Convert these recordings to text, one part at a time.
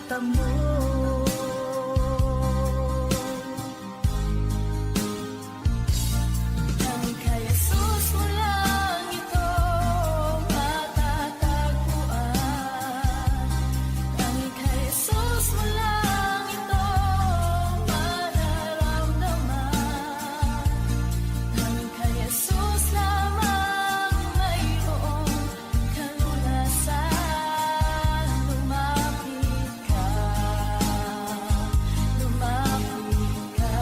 matatamo. Tanging kay Jesus mo lang ito matatagpuan. Tanging kay Jesus mo lang ito mararamdaman. Tanging kay Jesus lamang mayroong kalunasan. Lumapit ka, lumapit ka.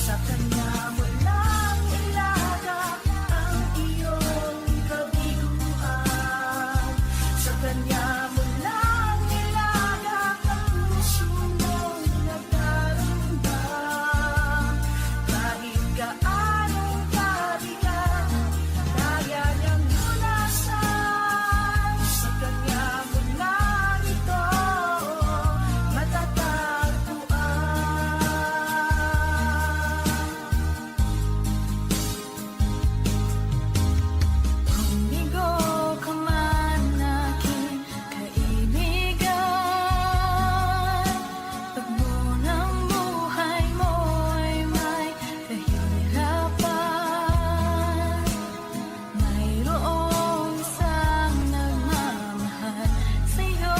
Sa Kanya mo lang ilagak ang iyong kabiguan. Sa Kanya mo lang ilagak ang puso mong nagdaramdam. Kahit gaanong kabigat, kaya niyang lunasan. Sa Kanya mo lang ito matatagpuan. Humigo ka man aking kaibigan. Tagbo ng buhay mo'y may kahirapan. Mayroong isang nagmamahal sa'yo.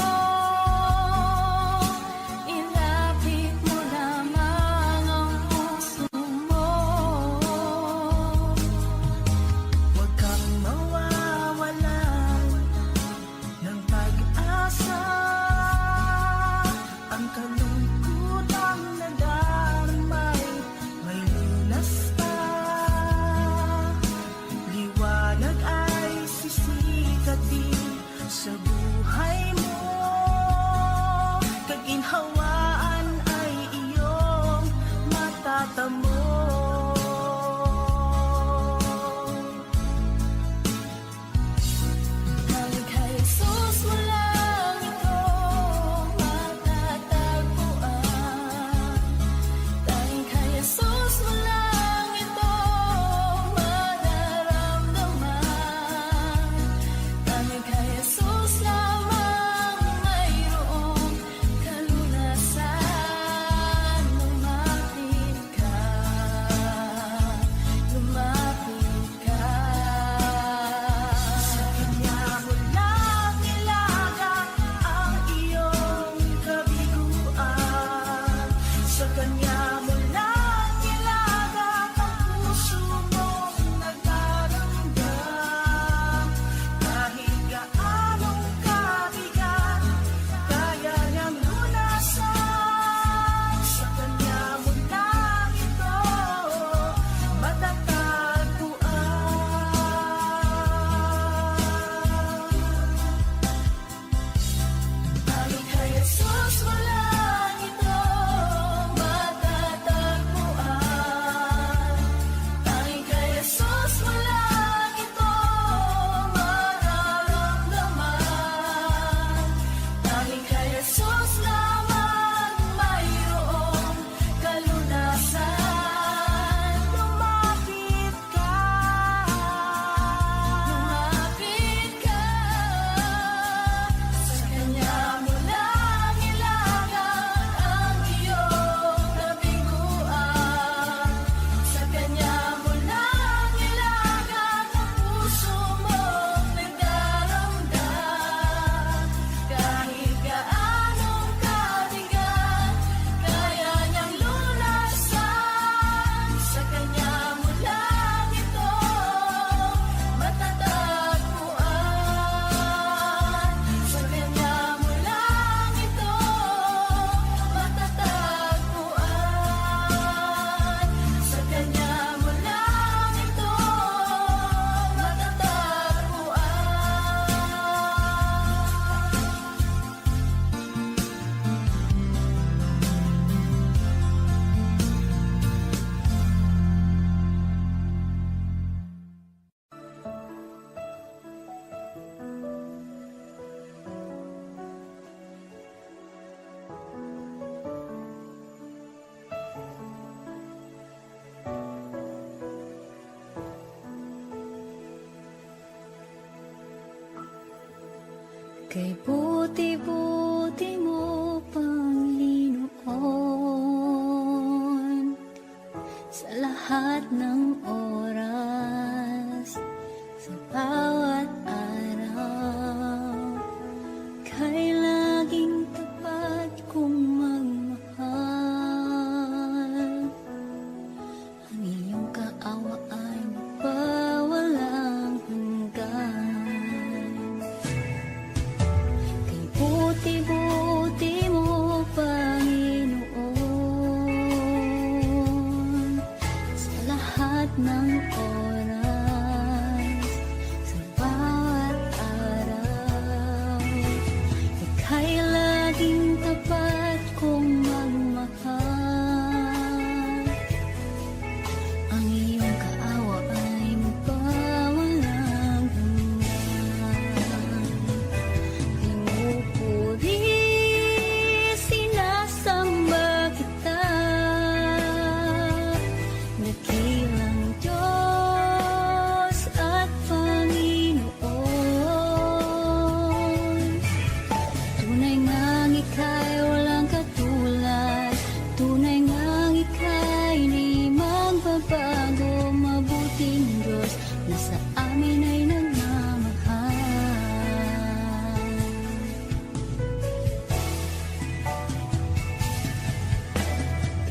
Ilapit mo lamang ang puso mo. Huwag kang mawawalan ng pag-asa. Ang kalungkutang nadarmay may lunas pa. Liwanag ay sisikat din sa buhay mo. Kaginhawaan ay iyong matatamo. Tanging kay Jesus mo lang ito matatagpuan. Tanging kay Jesus mo lang ito mararamdaman. Tanging kay Jesus lamang mayroong kalunasan. Lumapit ka, lumapit ka. Sa Kanya mo lang ilagak ang iyong kabiguan. Sa Kanya mo lang ilagak ang puso mong nagdaramdam. Kahit gaanong kabigat, kaya niyang lunasan. Sa Kanya mo lang ito matatagpuan. Tanging kay Jesus mo lang ito matatagpuan. Tanging kay Jesus mo lang ito mararamdaman. Tanging kay Jesus lamang mayroong kalunasan. Lumapit ka, lumapit ka. Sa Kanya mo lang ilagak ang iyong kabiguan. Sa Kanya mo lang ilagak ang puso mong nagdaramdam. Kahit gaanong kabigat, kaya niyang lunasan. Sa Kanya mo lang ito matatagpuan. Sa Kanya mo lang ito matatagpuan. Sa Kanya mo lang ito Kay buti-buti lahat ng oras, sa bawat araw, kay laging tapat kong magmahal. Ang iyong kaawa ay magpawalang hanggan. Kay buti-buti mo, Panginoon, sa lahat ng oras, sa bawat araw, ika'y laging tapat kong magmahal. Ang iyong kaawa ay magpawalang hanggan. Pinupuri, sinasamba kita, dakilang Diyos at Panginoon. Tunay ngang ika'y walang katulad, tunay ngang ika'y di magbabago, mabuting Diyos na sa amin ay nagmamahal.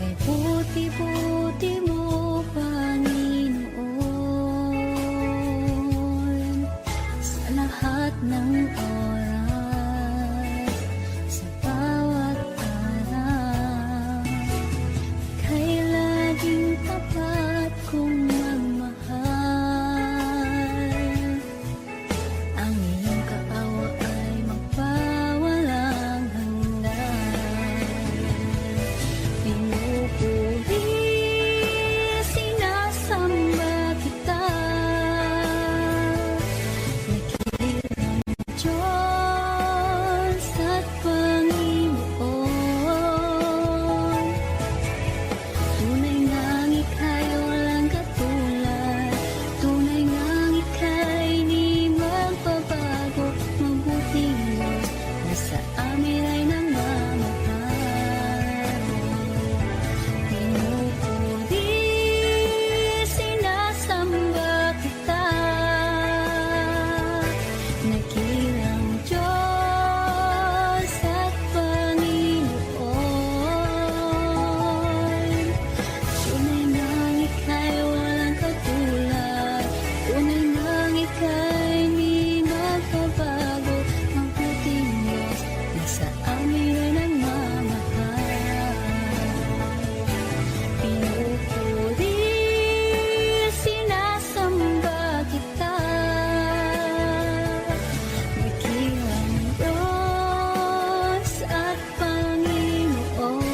Kay buti-buti mo, Panginoon, sa lahat ng oras, sa bawat araw, kay laging tapat kong magmahal. Ang iyong kaawa ay magpawalang hanggan. Pinupuri, sinasamba kita, dakilang Diyos at Panginoon. Tunay ngang ika'y walang katulad, tunay ngang ika'y di magbabago, mabuting Diyos na sa amin ay nagmamahal. Pinupuri, sinasamba kita, dakilang Diyos at Panginoon. Tunay ngang ika'y walang katulad, tunay ngang ika'y di magbabago, mabuting Diyos na sa amin ay nagmamahal. Pinupuri, sinasamba kita, dakilang Diyos at Panginoon.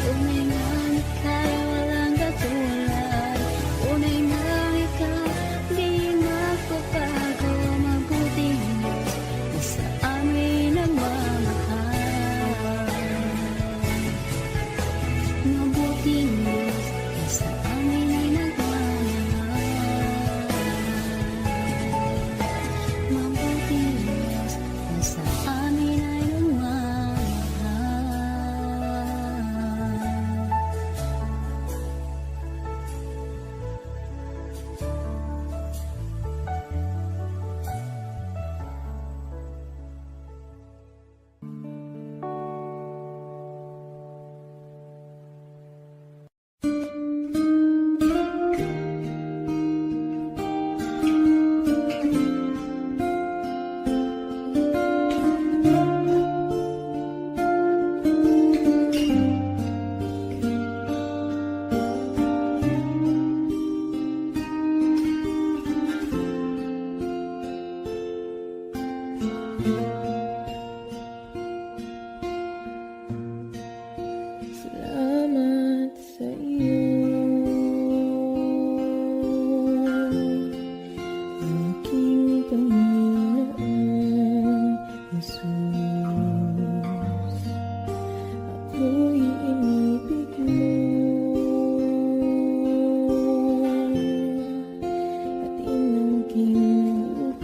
Tunay ngang ika'y walang katulad, tunay ngang ika'y di magbabago, mabuting Diyos na sa amin nagmamahal. Mabuting Diyos na sa amin ay nagmamahal. Mabuting Diyos na sa amin ay nagmamahal. Salamat sa iyo, aking Panginoon Jesus. Ako'y inibig mo at inangking loob.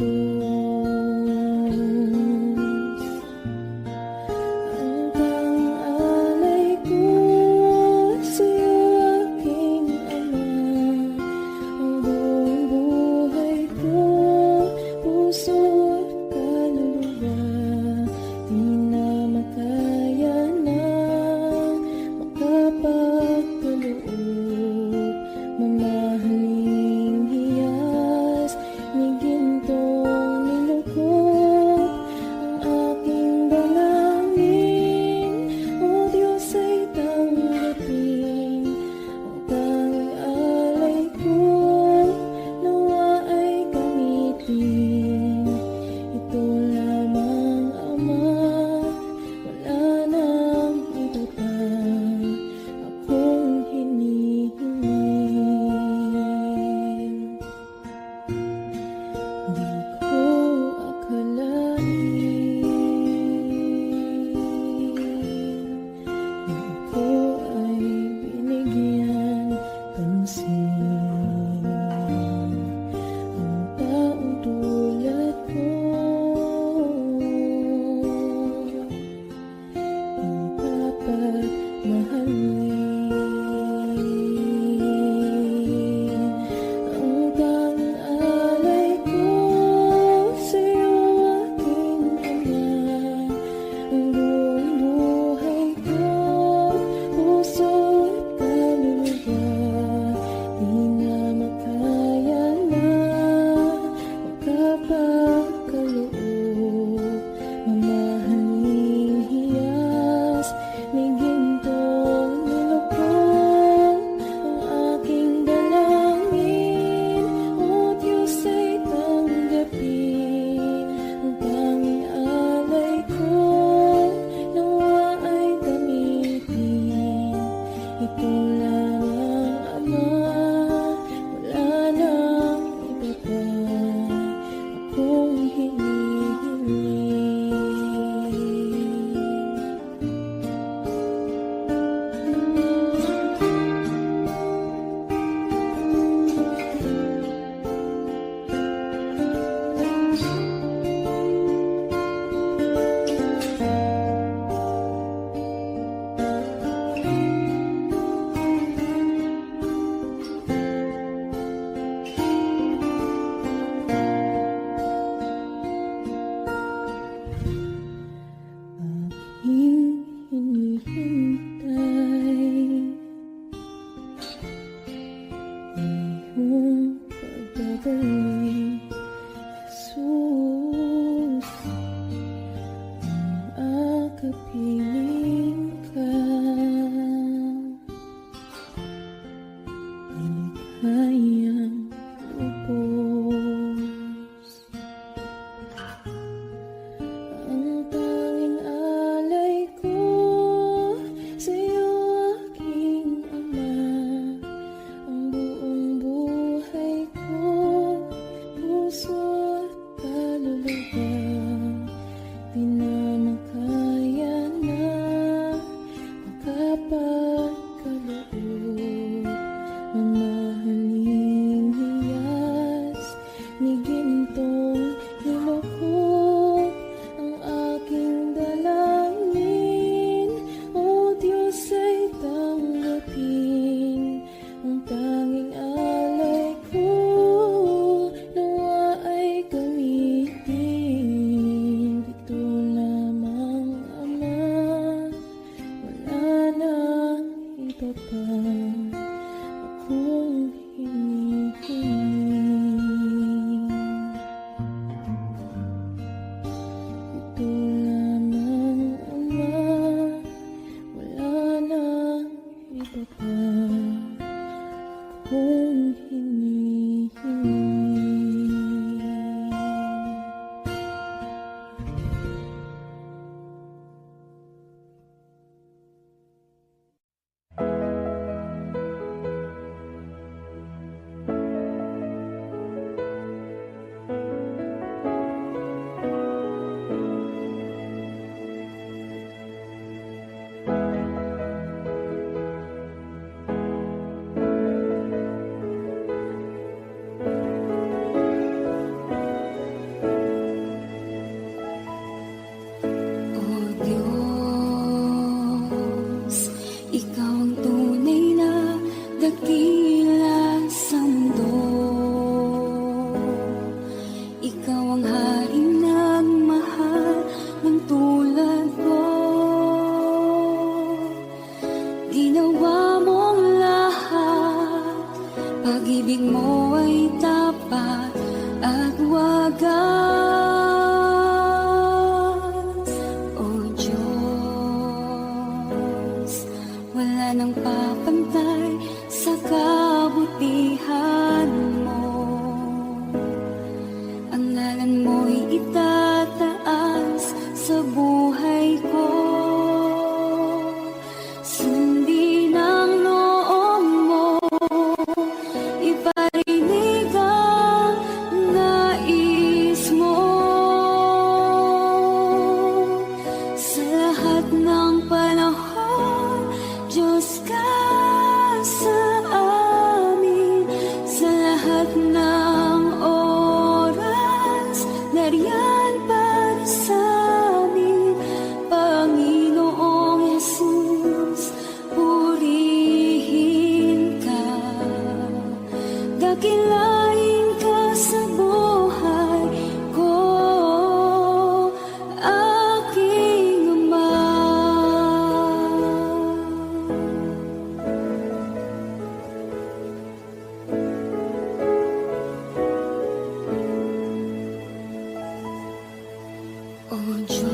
O Diyos,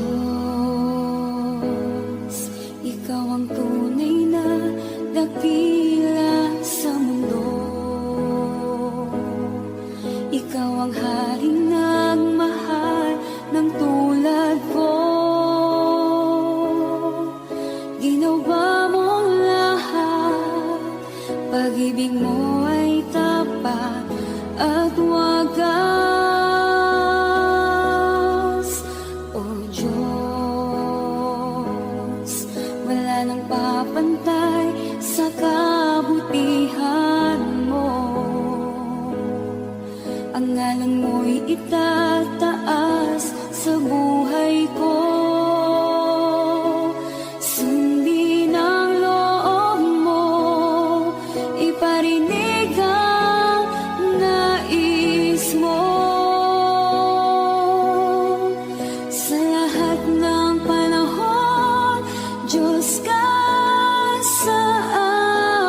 Ikaw ang tunay na dakila sa mundo. Ikaw ang haring nagmahal ng tulad ko. Ginawa mo ang lahat, pag-ibig mo ay tapat at wagas. O Diyos, wala nang papantay sa kabutihan mo. Ang ngalan mo'y itataas sa buhay ko. Sundin ang loob mo, iparinig ang nais mo. Sa lahat ng panahon, Diyos ka sa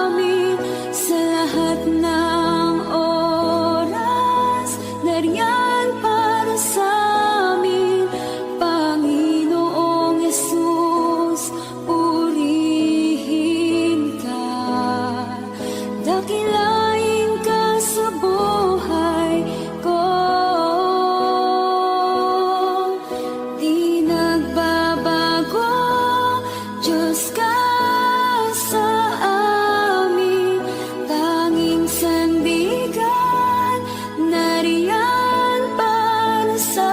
amin. Sa lahat ng oras, nariyan para sa amin. Panginoong Yesus, purihin ka. Dakilain ka sa buhay ko. Di nagbabago, Diyos ka sa amin. Tanging sandigan, nariyan para sa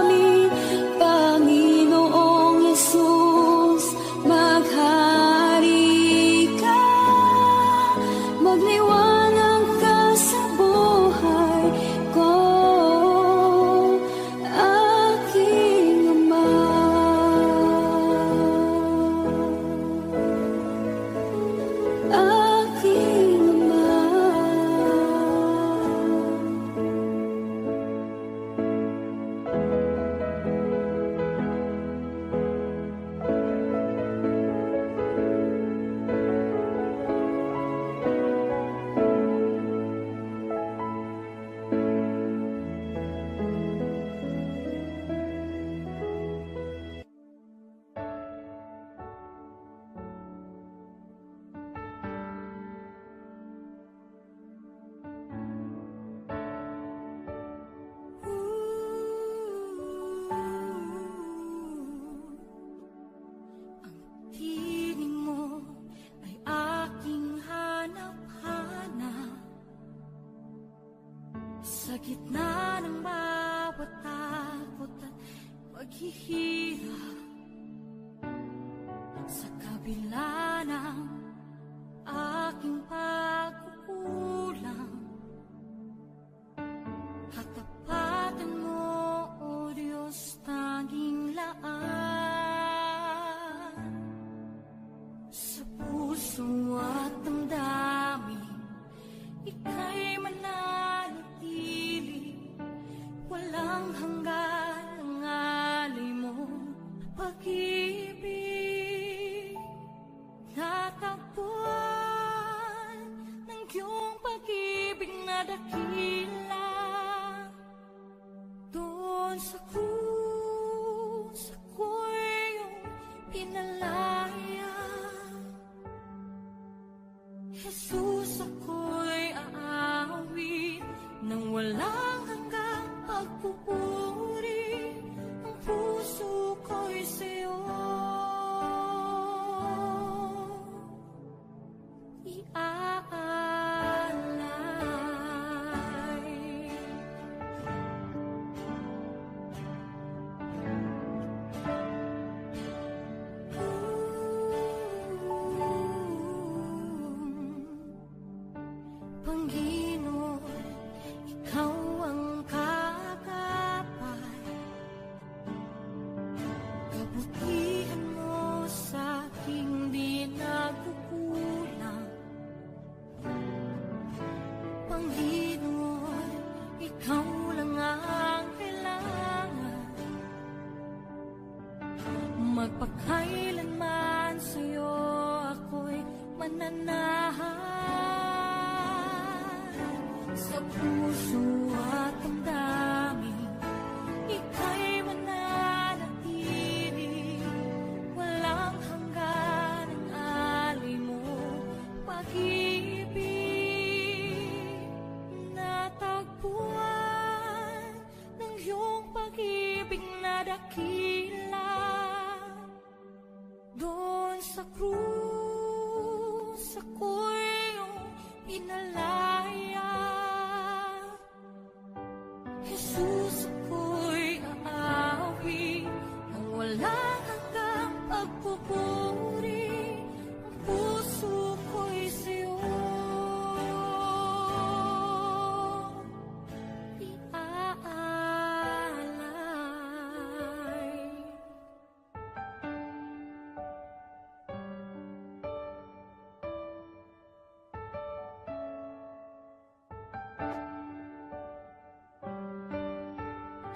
amin. Panginoong Yesus, maghari ka. Magliwanag ka sa buhay ko, aking Ama. Aking Ama. Piling mo ay aking hanap-hanap. Sa gitna ng bawat takot at paghihirap, sa kabila ng aking pagkukulang, katapatan mo, O Diyos, tanging laan. Sa puso at damdamin, ika'y mananatili. Walang hanggan ang alay mo, pag-ibig. Natagpuan ng iyong pag-ibig na dakila. Doon sa krus, ako'y iyong pinalaya. Jesus, ako'y aawit nang walang hanggang pagpupuri. Ang puso ko'y sa'yo iaalay. Panginoon, Ikaw ang kagapay. Kabutihan mo sa aking di nagkukulang. Panginoon, Ikaw lang ang kailangan. Magpakailanman sa'yo ako'y mananahan. Sa puso at damdamin, ika'y mananatili.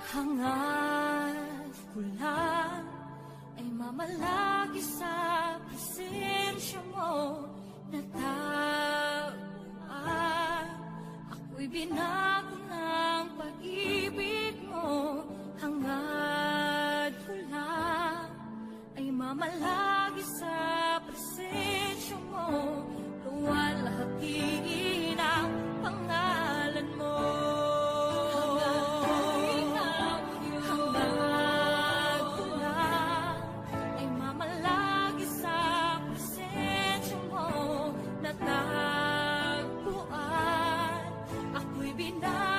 Hangad ko lang ay mamalagi sa presensya mo. Natagpuan ako'y binago ng pag-ibig mo. Hangad ko lang ay mamalagi sa presensya mo. Luwalhatiin ang pangalan mo. Hangad ko lang ay mamalagi sa presensya mo. Natagpuan ako'y binago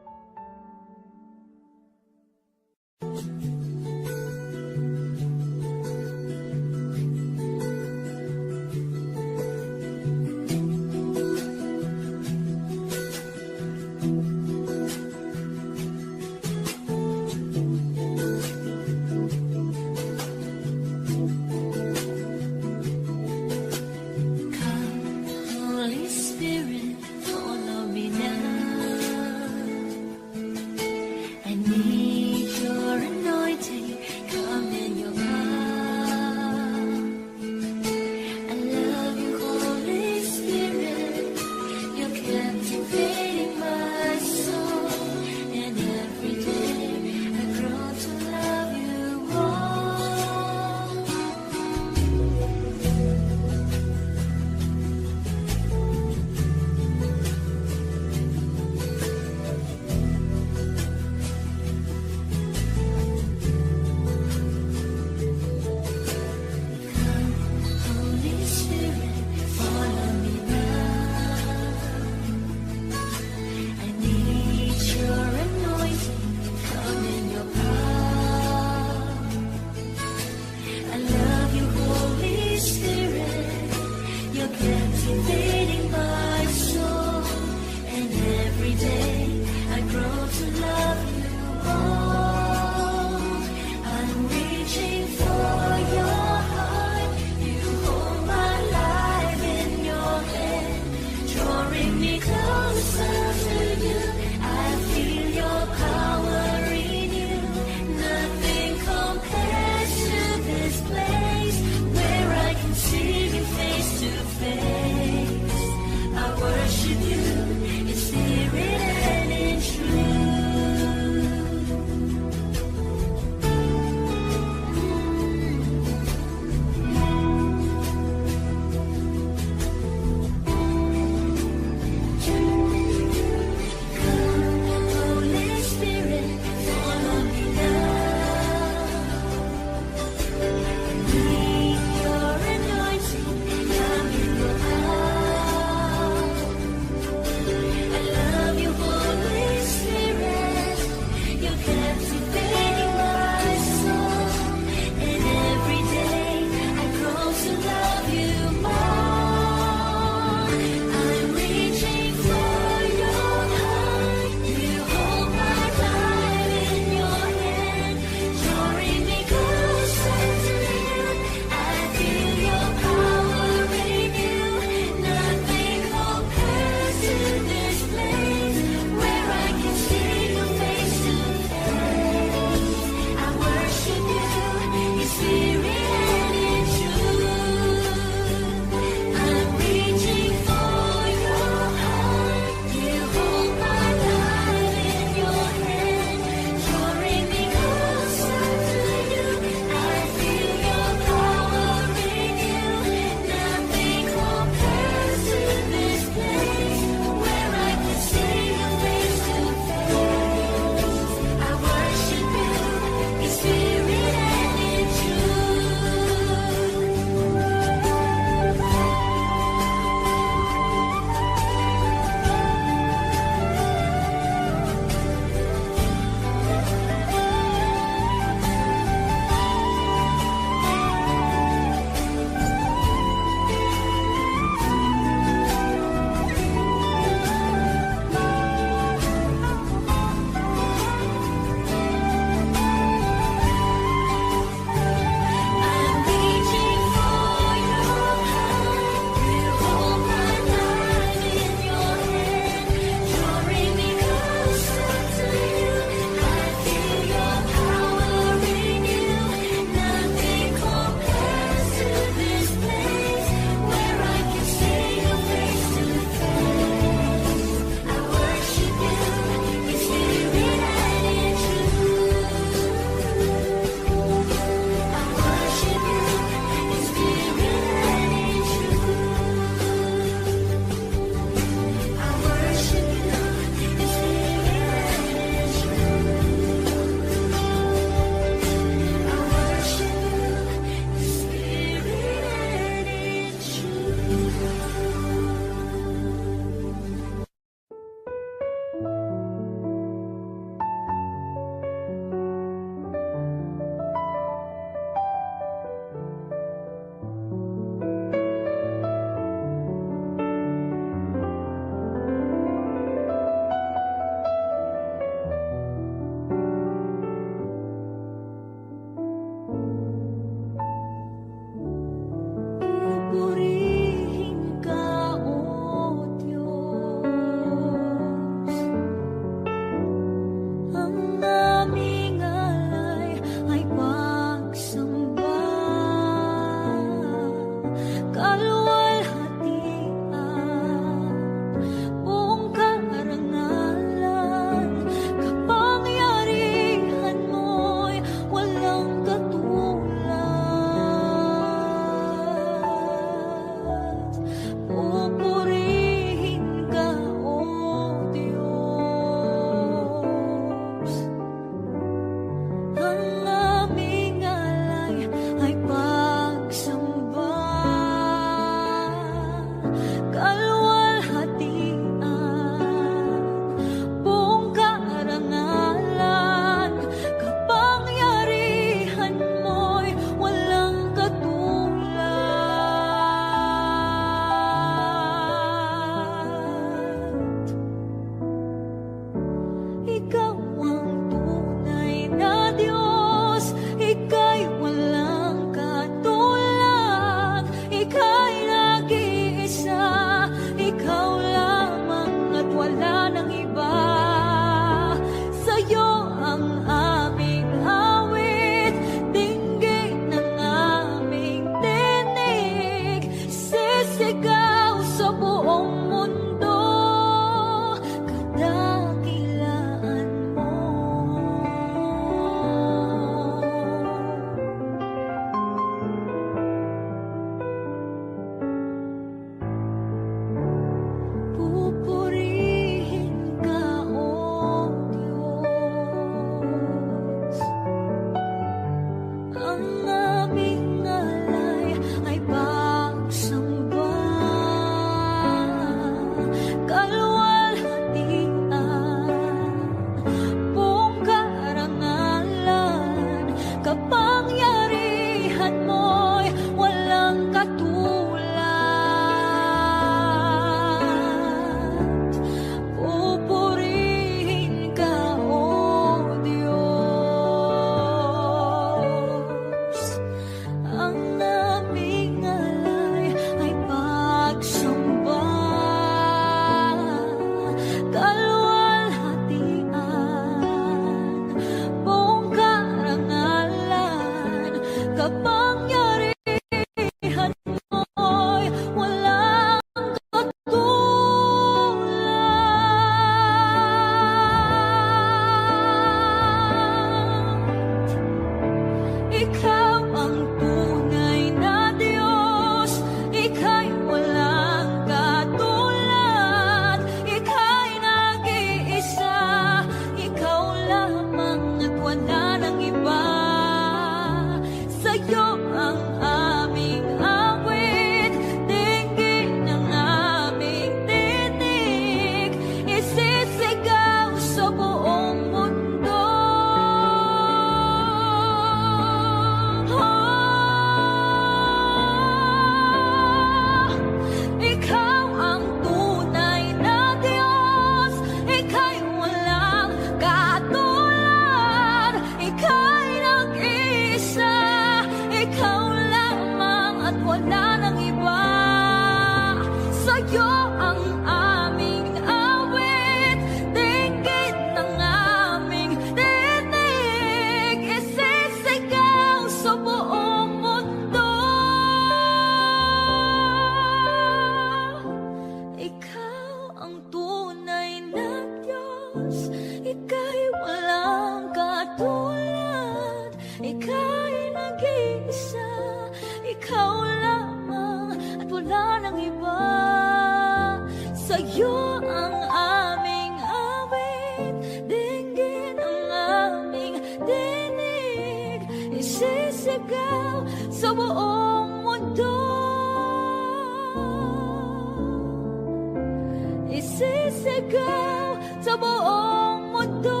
Isisigaw sa buong mundo,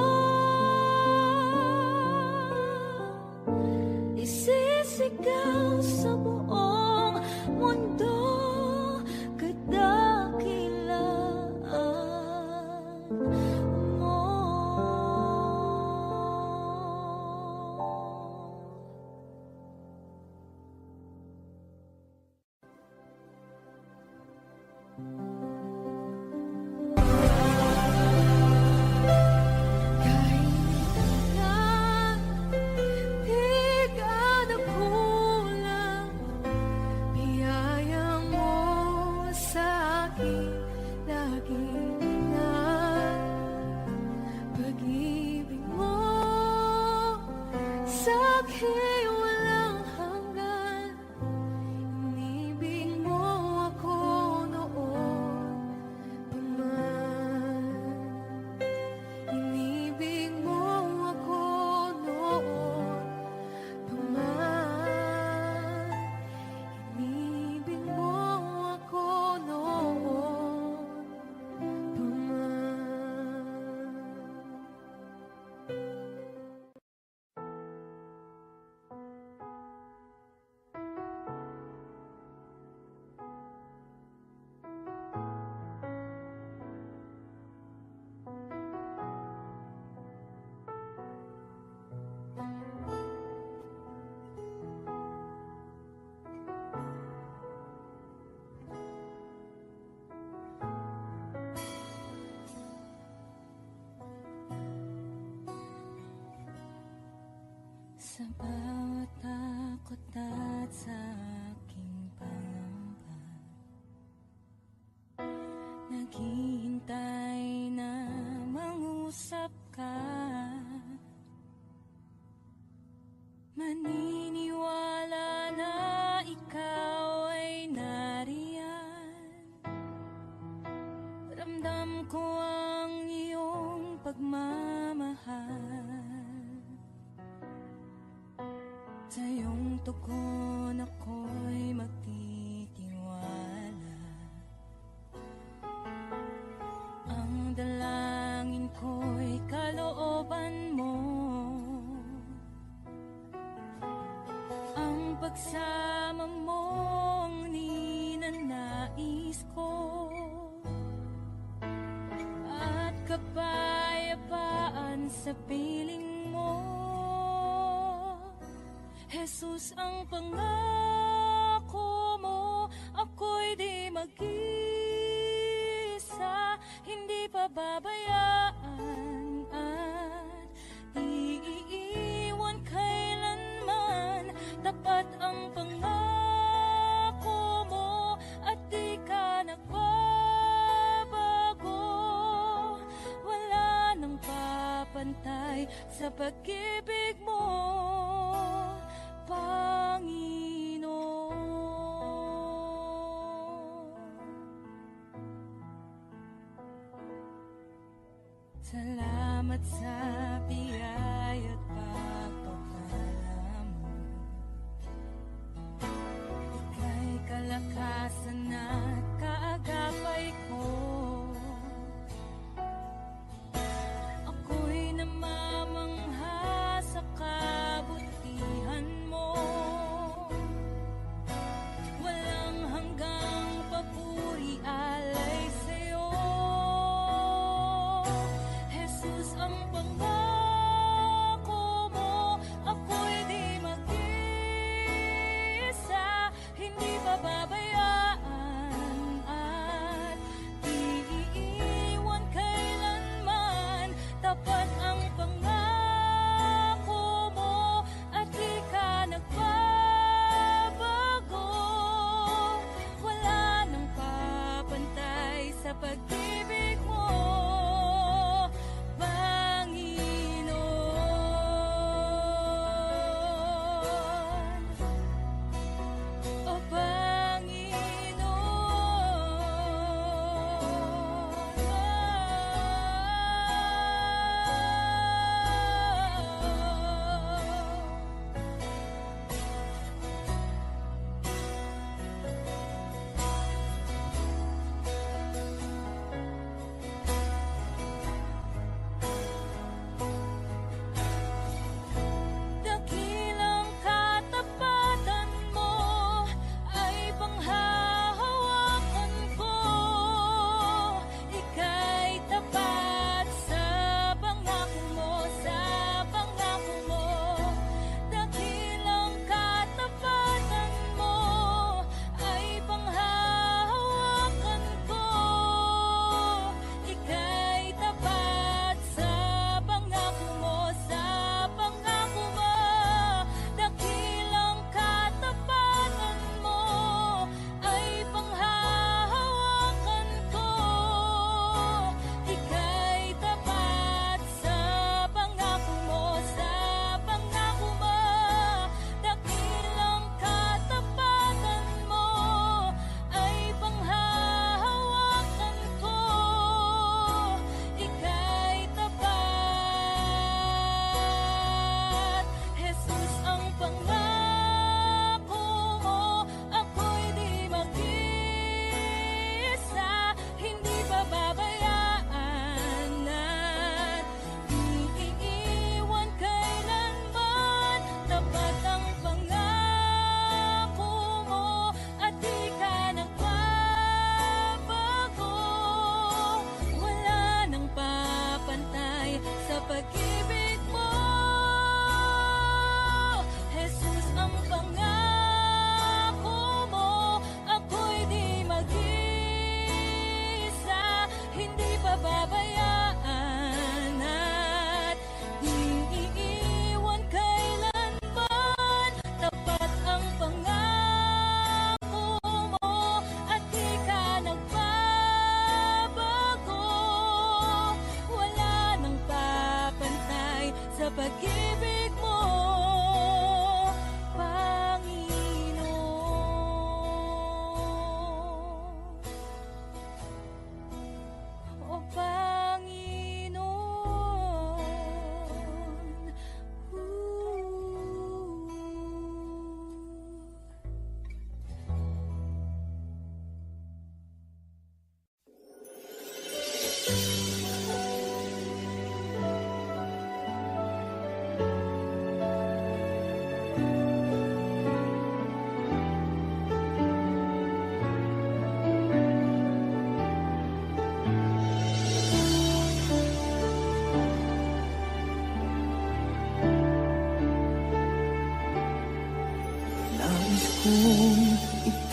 isisigaw sa buong mundo, kadakilaan mo. Kahit na di ka nagkulang, biyaya mo sa akin lagi na. Pag-ibig mo sa akin walang hanggan. Inibig mo ako noon pa man. Inibig mo ako noon pa man. Inibig mo ako noon pa man. Sa bawat takot at sa aking pangamba, naghihintay na mangusap ka. Maniniwala na ikaw ay nariyan. Ramdam ko ang iyong pagmamahal. Sa iyong tugon ako'y magtitiwala. Ang dalangin ko'y kalooban mo. Ang pagsama mong ninanais ko. At kapayapaan sa piling mo. Jesus, ang pangako mo, ako'y di mag-isa, hindi pababayaan at di iiwan kailanman. Tapat ang pangako mo at di ka nagbabago. Wala nang papantay sa pag-ibig mo, Panginoon. Salamat sa biyaya at pagpapala mo. Ika'y kalakasan at kaagapay ko. Ako'y namamangha sa kabutihan mo. Walang hanggang papuri alay sa'yo. Jesus, ang pangako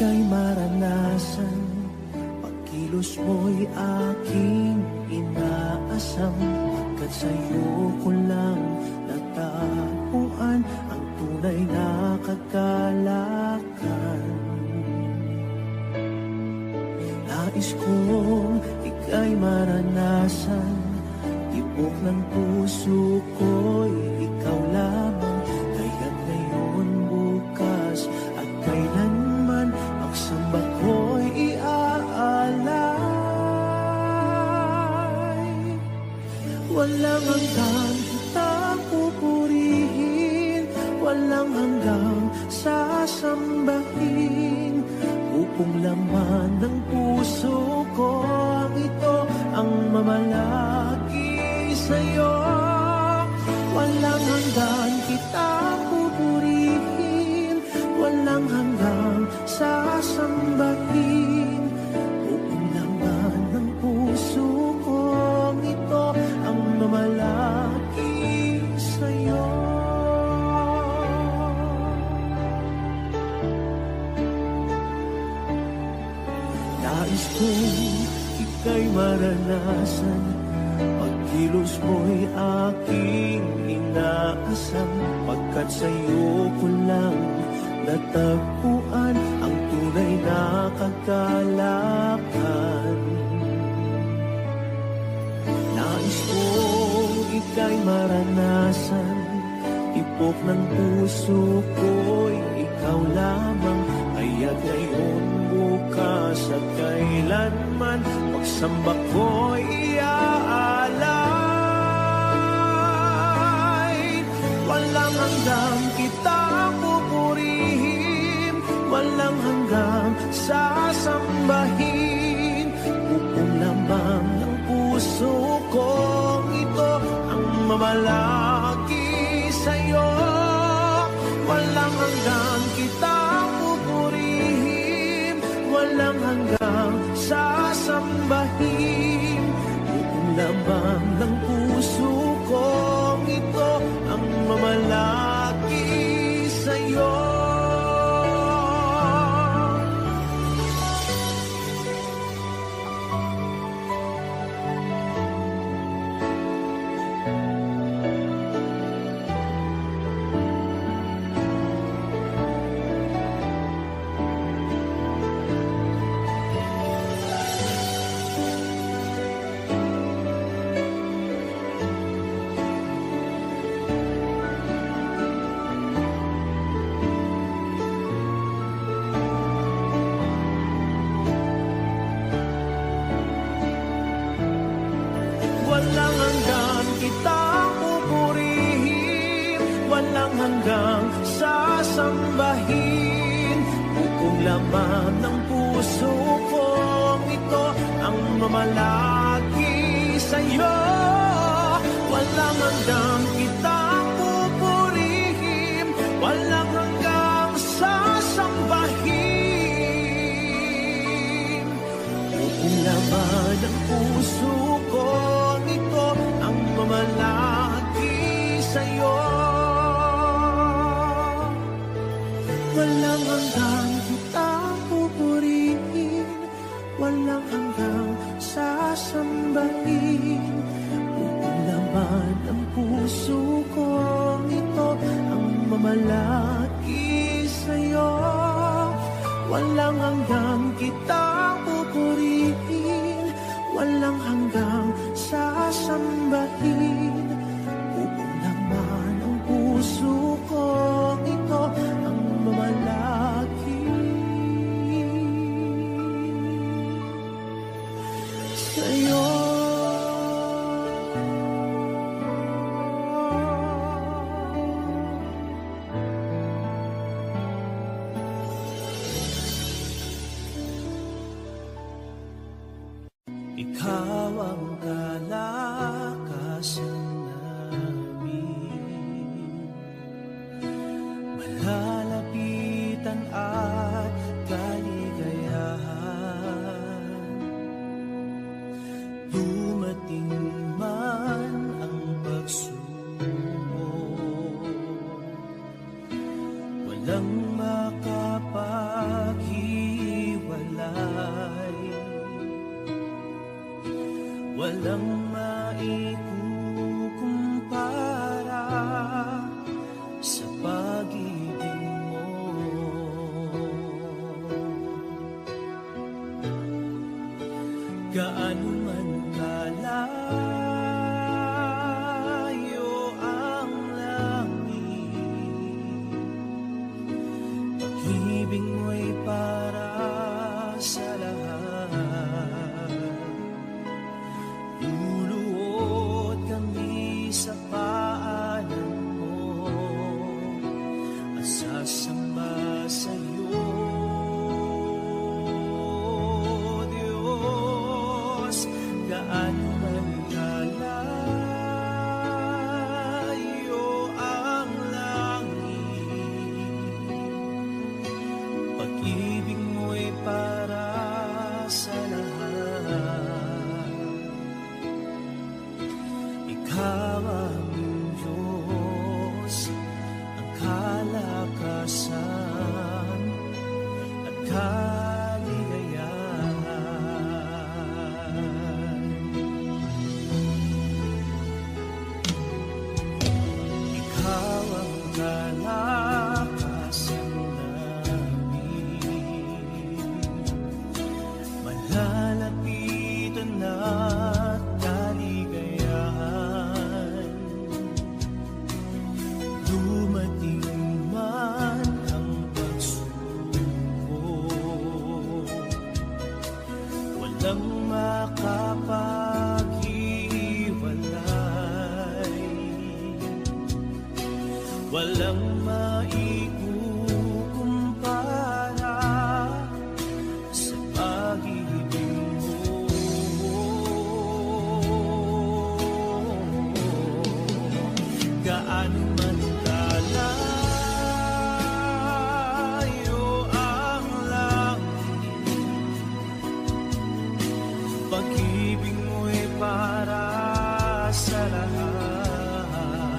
ika'y maranasan, pagkilos mo'y aking inaasam. Pagkat sa'yo ko lang natagpuan ang tunay na kagalakan. Nais kong ika'y maranasan, tibok ng puso ko'y ikaw lamang. Kaya't ngayon, bukas at kailanman, pagsamba ko'y iaalay. Walang hanggang kitang pupurihin, walang hanggang sasambahin. Upong laman ng puso ko ang ito ang mamalagi sa'yo. Walang hanggan kitang pupurihin, walang hanggang sasambahin. Upong laman ng puso ko ang ito ang mamalagi sa'yo. Nais kong ika'y maranasan, pagkilos mo'y aking inaasam. Pagkat sa'yo ko lang natagpuan ang tunay na kagalakan. Nais kong ika'y maranasan, tibok ng puso ko'y ikaw lamang. Kaya't ngayon, bukas at kailanman, pagsamba ko'y iaalay. Walang hanggang kitang pupurihin, walang hanggang sasambahin. Upong lamang ng puso kong ito ang mamalagi sa'yo. Walang hanggang kitang pupurihin, walang hanggang sasambahin. Buong lamang ng puso kong ito ang mamalagi sa'yo. Walang hanggang kitang pupurihin, walang hanggang sasambahin. Buong laman ng puso kong ito ang mamalagi sa'yo. Walang hanggang kitang pupurihin, walang hanggang sasambahin. Buong laman ng puso ko ito ang mamalagi sa'yo. Walang hanggang kitang pupurihin, walang hanggang sasambahin. Buong laman ng puso ko ito ang mamalagi sa'yo. Walang hanggang kitang pupurihin, walang hanggang sasambahin. Buong laman ng puso ko ito ang mamalagi sa'yo. Ikaw ang kalakasan walang maikukumpara sa pag-ibig mo. Gaano man kalayo ang langit, pag-ibig mo'y para sa lahat. Luluhod kami sa paanan mo at sasamba sa'yo, Diyos. Gaano man kalayo ang langit, pag-ibig mo'y para sa lahat. Ikaw ang Diyos, ang kalakasan at kaligayahan. Ikaw ang kalakasan namin, malalapitan at kaligayahan. Dumating man ang pagsubok, walang makapaghiwalay, walang maikukumpara sa pag-ibig mo. Gaano man kalayo ang langit, pag-ibig mo'y para sa lahat.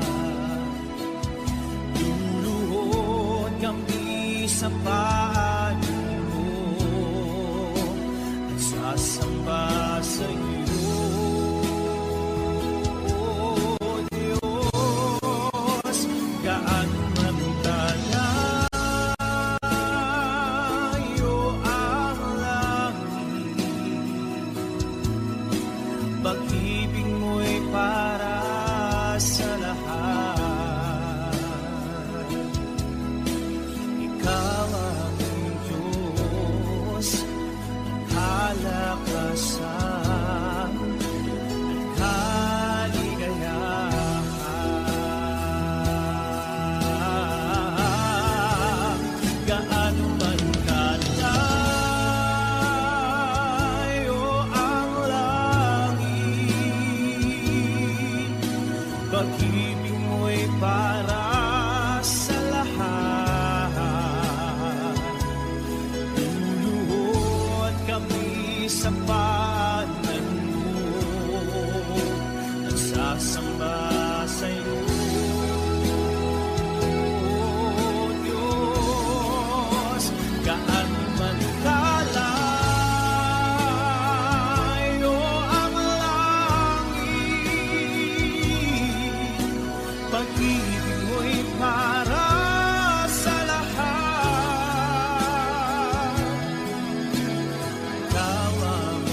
Luluhod kami sa paanan mo at sasamba sa'yo, Diyos. Gaano man kalayo ang langit, pag-ibig mo'y para sa lahat. Ikaw ang Diyos, ang kalakasan at kaligayahan. Gaano man kalayo ang langit, pag-ibig mo'y para sa lahat. Luluhod kami sa paanan mo at sasamba sa'yo, Diyos. Gaano man kalayo ang langit, pag-ibig mo'y para sa lahat. Ikaw ang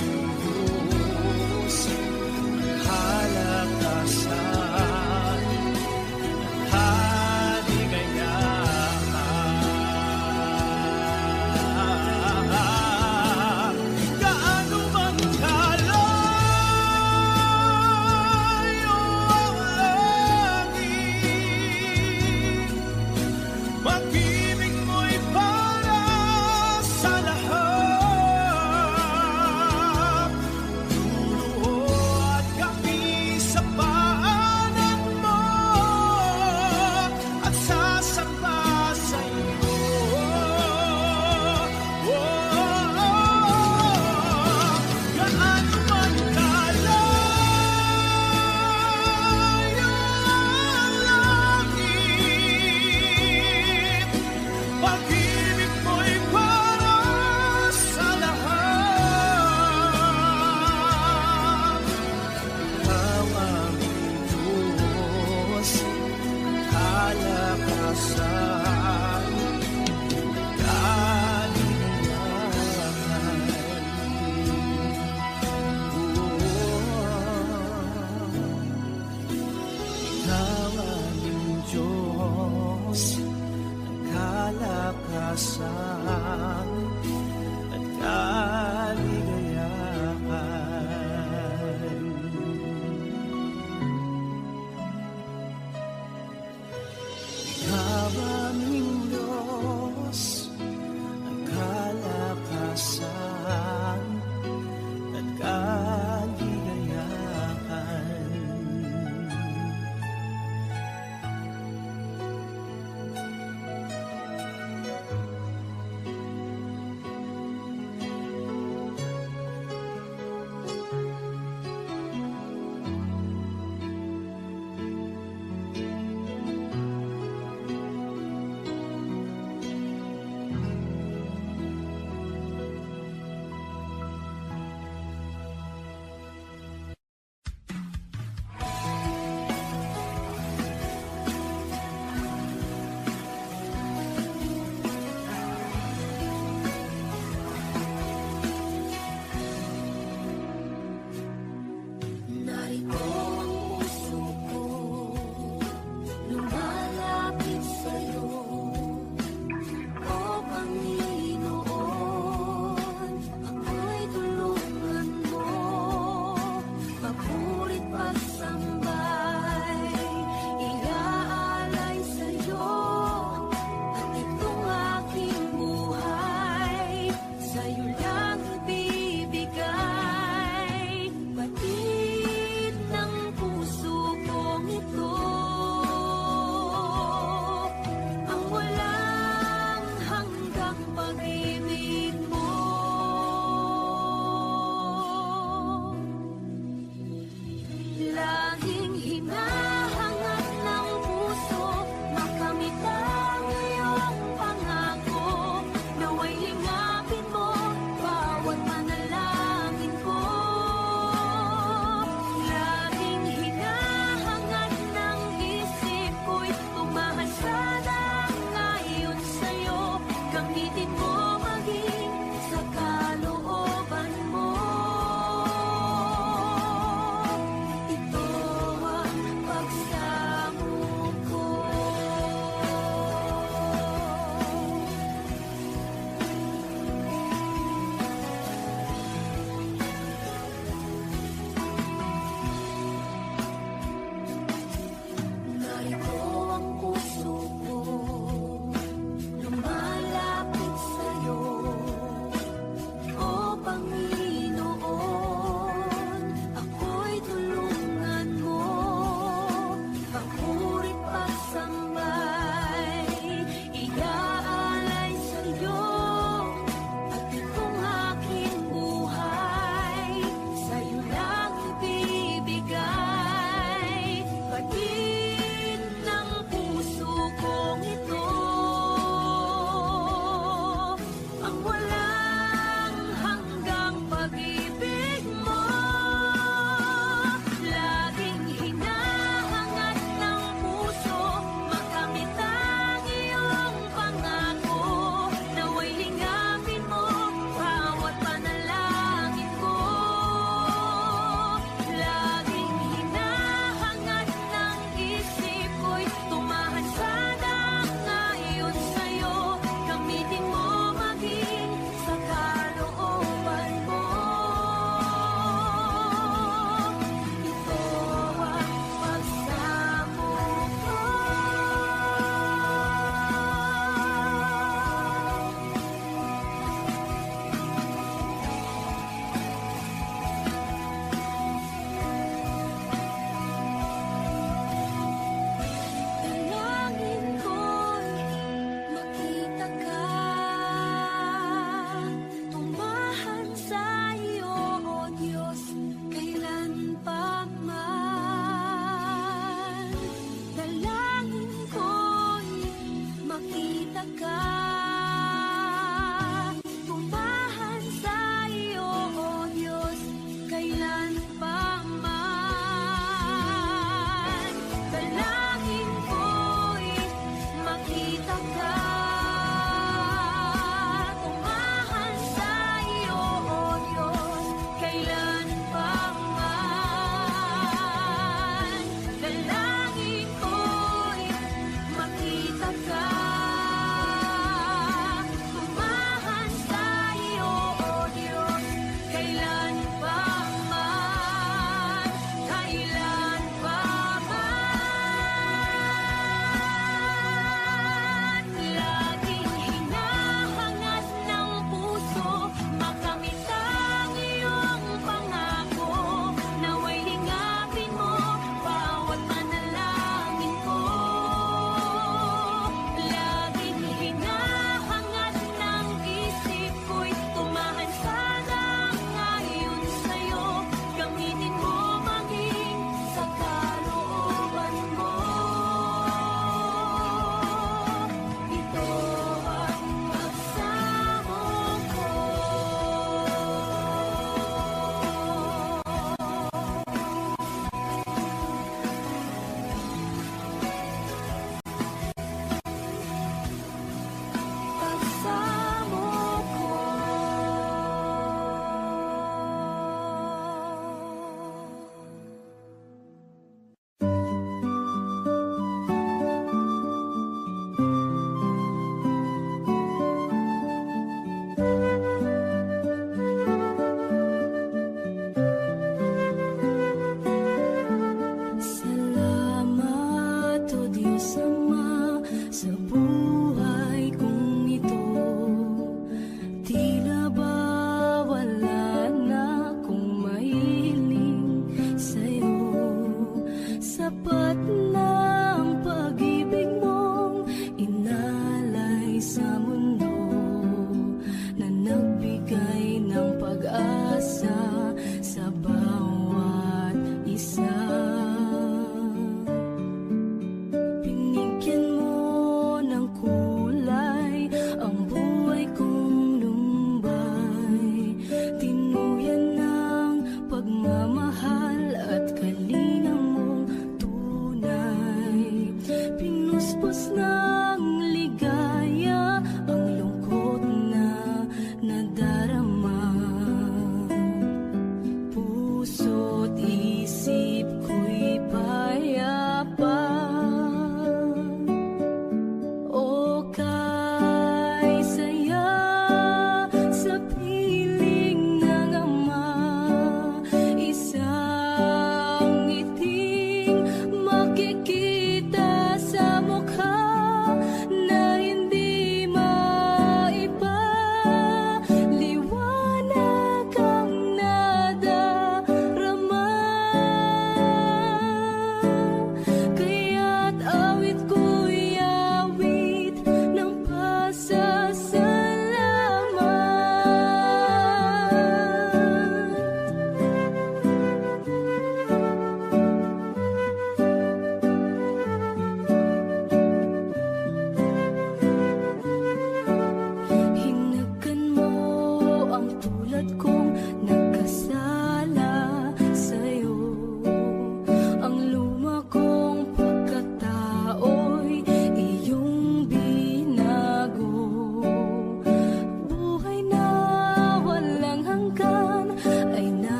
bawat